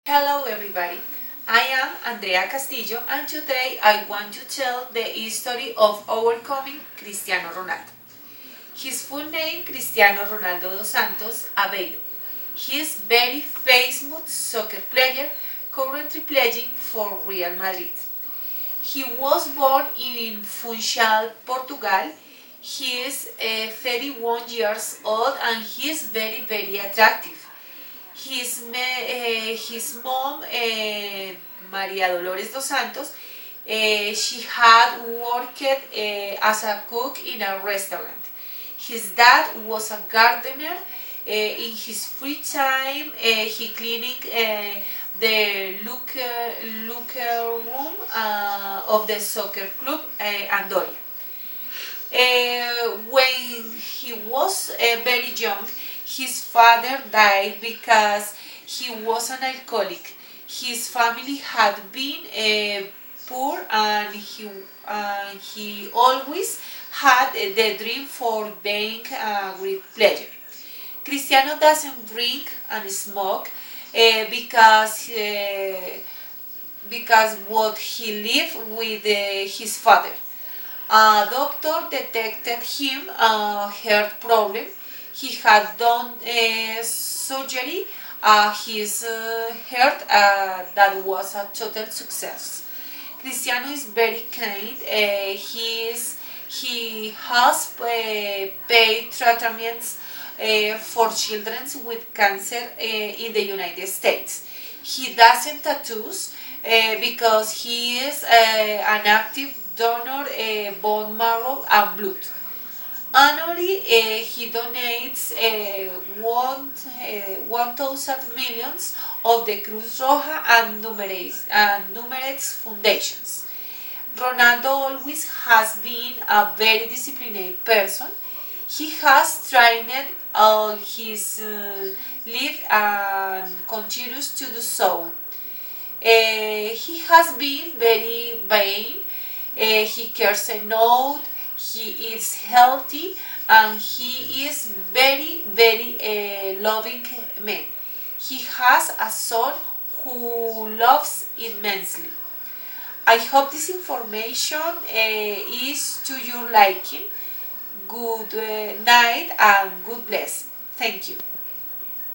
Hello everybody, I am Andrea Castillo and today I want to tell the history of overcoming Cristiano Ronaldo. His full name Cristiano Ronaldo dos Santos Aveiro. He is very famous soccer player currently playing for Real Madrid. He was born in Funchal, Portugal. He is 31 years old and he is very attractive. His mom, Maria Dolores dos Santos, she had worked as a cook in a restaurant. His dad was a gardener. In his free time, he cleaning the locker room of the soccer club Andoria. When he was very young, his father died because he was an alcoholic. His family had been poor and he always had the dream for being a great player. Cristiano doesn't drink and smoke because what he lived with his father. A doctor detected him a heart problem. He had done surgery his heart that was a total success. Cristiano is very kind. He has paid treatments for children with cancer in the United States. He doesn't tattoos because he is an active donor bone marrow and blood. Annually, he donates 1,000 millions of the Cruz Roja and numerous foundations. Ronaldo always has been a very disciplined person. He has trained all his life and continues to do so. He has been very vain. He cares enough. He is healthy and he is very loving man. He has a son who loves immensely. I hope this information is to your liking. Good night and good bless. Thank you.